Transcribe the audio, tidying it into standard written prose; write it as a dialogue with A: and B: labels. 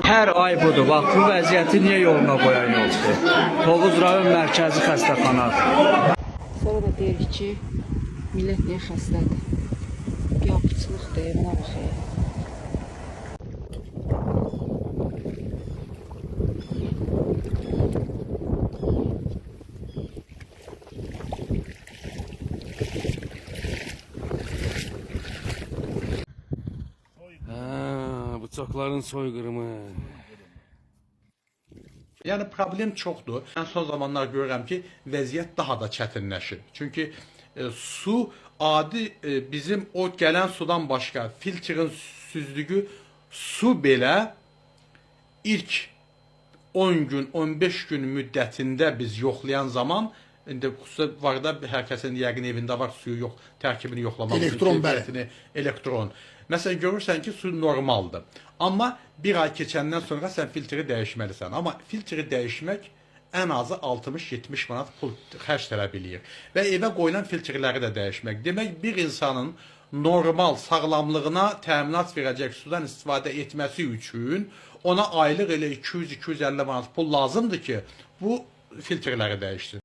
A: Hər ay budur. Bax, bu vəziyyəti niyə yoluna qoyan yoxdur? Tovuz rayon mərkəzi xəstəxanadır.
B: Sonra da deyirik ki, millət niyə xəstədir? Biabıçılıqdır, buna baxayım.
C: Bıçaqların soyqırımı.
D: Yəni problem çoxdur. Mən son zamanlar görürəm ki, vəziyyət daha da çətinləşir. Çünki su adi bizim o gələn sudan başqa filtrin süzdüyü su belə ilk 10 gün, 15 gün müddətində biz yoxlayan zaman indi xüsusilə var da hər kəsin yəqin evində var suyu yox, tərkibini yoxlamaq
E: elektron bəli.
D: Elektron. Məsələn görürsən ki, su normaldır. Amma bir ay keçəndən sonra sən filtri dəyişməlisən. Amma filtri dəyişmək ən azı 60-70 manat pul xərc tələb eləyir. Və evə qoyulan filtrləri də dəyişmək. Demək, bir insanın normal sağlamlığına təminat verəcək sudan istifadə etməsi üçün ona aylıq elə 200-250 manat pul lazımdır ki, bu filtrləri dəyişsin.